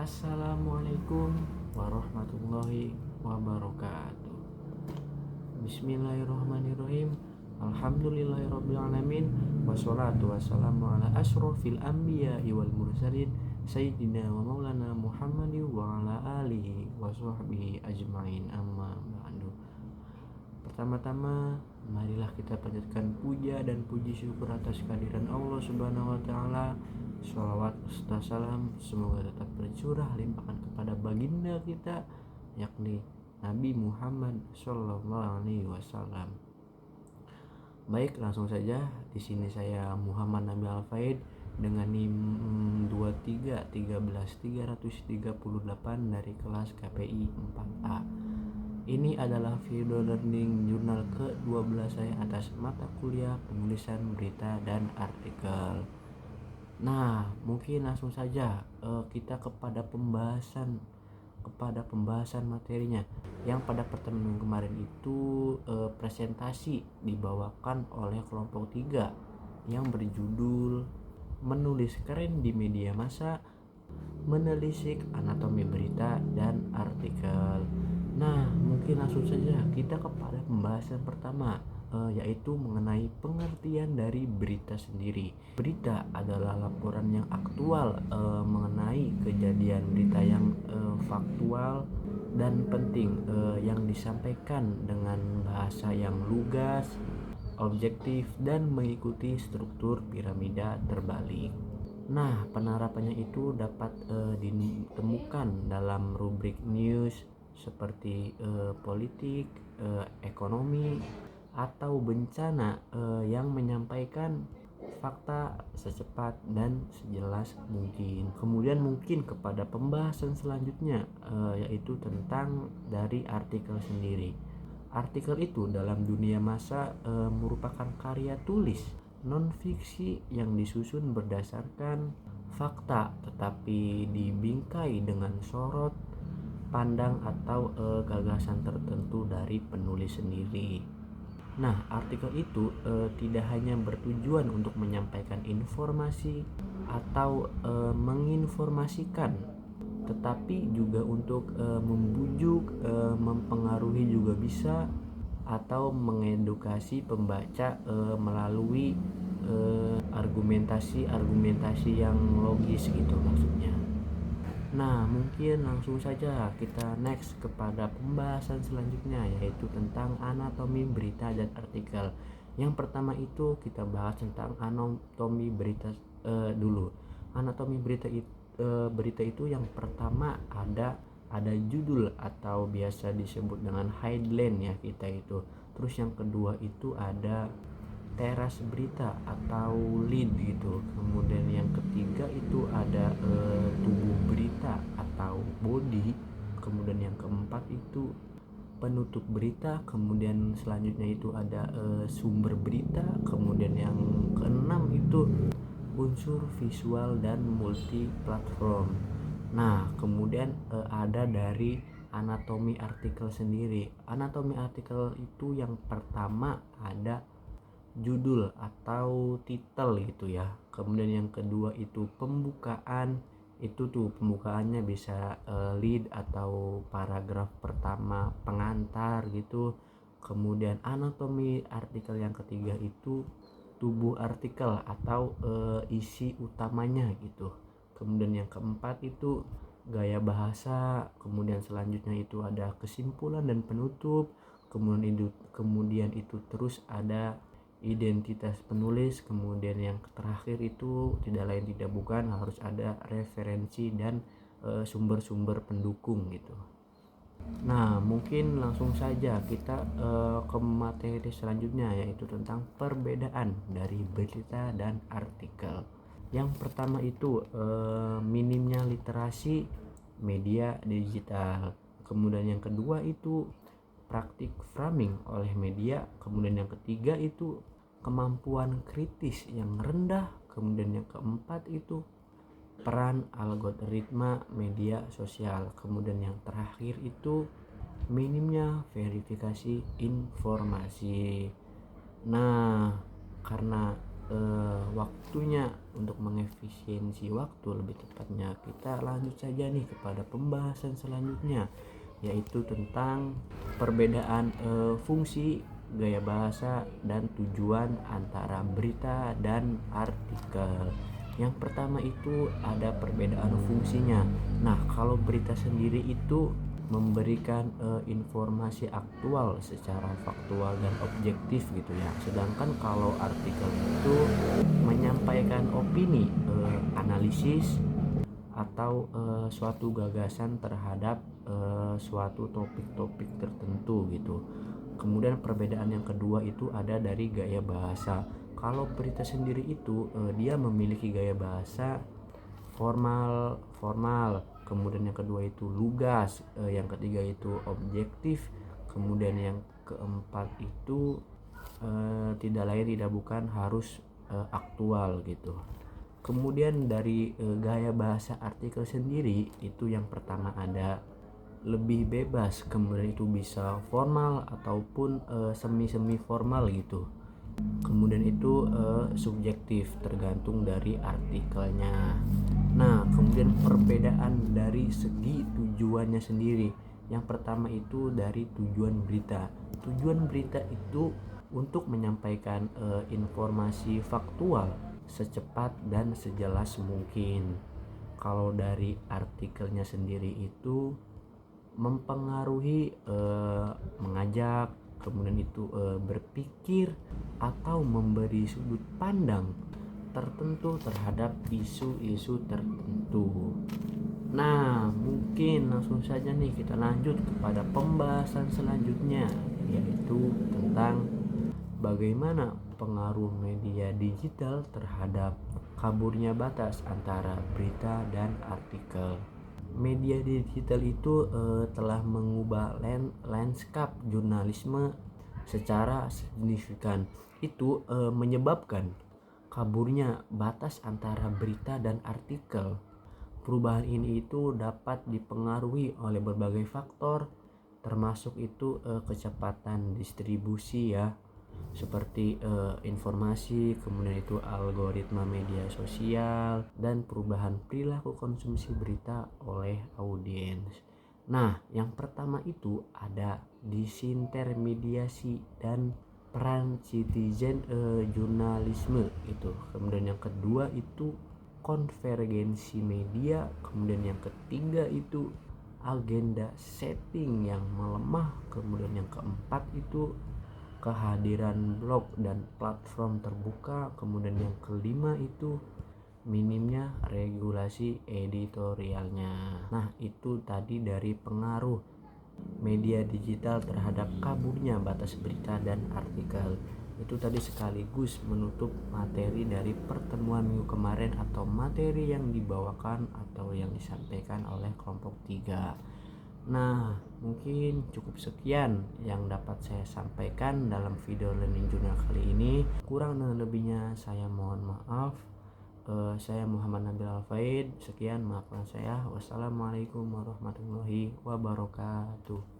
Assalamualaikum warahmatullahi wabarakatuh. Bismillahirrahmanirrahim. Alhamdulillahirrabbilalamin. Wassalatu wassalamu ala asrofil anbiya wal mursalin Sayyidina wa maulana Muhammadin wa ala alihi wa sahbihi ajmain, amma ba'du. Pertama-tama, marilah kita panjatkan puja dan puji syukur atas kehadiran Allah Subhanahu wa taala. Sholawat serta salam semoga tetap tercurah limpahkan kepada baginda kita, yakni Nabi Muhammad Shallallahu Alaihi Wasallam. Baik, langsung saja. Di sini saya Muhammad Nabi Al-Faid dengan NIM 2313338 dari kelas KPI 4A. Ini adalah video learning jurnal ke-12 saya atas mata kuliah penulisan berita dan artikel. Nah, mungkin langsung saja kita kepada pembahasan materinya. Yang pada pertemuan kemarin itu presentasi dibawakan oleh kelompok 3 yang berjudul menulis keren di media massa, menelisik anatomi berita dan artikel. Nah, mungkin langsung saja kita kepada pembahasan pertama, yaitu mengenai pengertian dari berita sendiri. Berita adalah laporan yang aktual mengenai kejadian, berita yang faktual dan penting yang disampaikan dengan bahasa yang lugas, objektif, dan mengikuti struktur piramida terbalik. Nah, penerapannya itu dapat ditemukan dalam rubrik news seperti politik, ekonomi, atau bencana yang menyampaikan fakta secepat dan sejelas mungkin. Kemudian mungkin kepada pembahasan selanjutnya yaitu tentang dari artikel sendiri. Artikel itu dalam dunia massa merupakan karya tulis non-fiksi yang disusun berdasarkan fakta tetapi dibingkai dengan sorot pandang atau gagasan tertentu dari penulis sendiri. Nah, artikel itu tidak hanya bertujuan untuk menyampaikan informasi atau menginformasikan, tetapi juga untuk membujuk, mempengaruhi juga bisa, atau mengedukasi pembaca melalui argumentasi yang logis gitu maksudnya. Nah, mungkin langsung saja kita next kepada pembahasan selanjutnya, yaitu tentang anatomi berita dan artikel. Yang pertama itu kita bahas tentang anatomi berita dulu. Anatomi berita itu yang pertama ada judul atau biasa disebut dengan headline ya kita itu. Terus yang kedua itu ada teras berita atau lead gitu. Kemudian yang ketiga itu ada tubuh berita atau body. Kemudian yang keempat itu penutup berita. Kemudian selanjutnya itu ada sumber berita. Kemudian yang keenam itu unsur visual dan multi platform. Nah, kemudian ada dari anatomi artikel sendiri. Anatomi artikel itu yang pertama ada judul atau titel gitu ya. Kemudian yang kedua itu pembukaan. Itu tuh pembukaannya bisa lead atau paragraf pertama, pengantar gitu. Kemudian anatomi artikel yang ketiga itu tubuh artikel atau isi utamanya gitu. Kemudian yang keempat itu gaya bahasa. Kemudian selanjutnya itu ada kesimpulan dan penutup. Kemudian itu terus ada identitas penulis. Kemudian yang terakhir itu tidak lain tidak bukan harus ada referensi dan sumber-sumber pendukung gitu. Nah, mungkin langsung saja kita ke materi selanjutnya, yaitu tentang perbedaan dari berita dan artikel. Yang pertama itu minimnya literasi media digital. Kemudian yang kedua itu praktik framing oleh media. Kemudian yang ketiga itu kemampuan kritis yang rendah. Kemudian yang keempat itu peran algoritma media sosial. Kemudian yang terakhir itu minimnya verifikasi informasi. Nah, karena waktunya untuk mengefisiensi waktu, lebih tepatnya kita lanjut saja nih kepada pembahasan selanjutnya, yaitu tentang perbedaan fungsi, gaya bahasa, dan tujuan antara berita dan artikel. Yang pertama itu ada perbedaan fungsinya. Nah, kalau berita sendiri itu memberikan informasi aktual secara faktual dan objektif gitu ya. Sedangkan kalau artikel itu menyampaikan opini, analisis atau suatu gagasan terhadap suatu topik-topik tertentu gitu. Kemudian perbedaan yang kedua itu ada dari gaya bahasa. Kalau berita sendiri itu dia memiliki gaya bahasa formal. Kemudian yang kedua itu lugas, yang ketiga itu objektif, kemudian yang keempat itu tidak lain tidak bukan harus aktual gitu. Kemudian dari gaya bahasa artikel sendiri itu yang pertama ada lebih bebas, kemudian itu bisa formal ataupun semi formal gitu. Kemudian itu subjektif, tergantung dari artikelnya. Nah, kemudian perbedaan dari segi tujuannya sendiri. Yang pertama itu dari tujuan berita. Tujuan berita itu untuk menyampaikan informasi faktual secepat dan sejelas mungkin. Kalau dari artikelnya sendiri itu mempengaruhi, mengajak, kemudian itu berpikir atau memberi sudut pandang tertentu terhadap isu-isu tertentu. Nah, mungkin langsung saja nih kita lanjut kepada pembahasan selanjutnya, yaitu tentang bagaimana pengaruh media digital terhadap kaburnya batas antara berita dan artikel. Media digital itu telah mengubah lanskap jurnalisme secara signifikan. Itu menyebabkan kaburnya batas antara berita dan artikel. Perubahan ini itu dapat dipengaruhi oleh berbagai faktor, termasuk itu kecepatan distribusi ya, seperti informasi, kemudian itu algoritma media sosial, dan perubahan perilaku konsumsi berita oleh audiens. Nah, yang pertama itu ada disintermediasi dan peran citizen jurnalisme itu. Kemudian yang kedua itu konvergensi media, kemudian yang ketiga itu agenda setting yang melemah, kemudian yang keempat itu kehadiran blog dan platform terbuka, kemudian yang kelima itu minimnya regulasi editorialnya. Nah, itu tadi dari pengaruh media digital terhadap kaburnya batas berita dan artikel. Itu tadi sekaligus menutup materi dari pertemuan minggu kemarin, atau materi yang dibawakan atau yang disampaikan oleh kelompok 3. Nah, mungkin cukup sekian yang dapat saya sampaikan dalam video learning journal kali ini. Kurang dan lebihnya saya mohon maaf. Saya Muhammad Nabil Alfaid. Sekian, maafkan saya. Wassalamualaikum warahmatullahi wabarakatuh.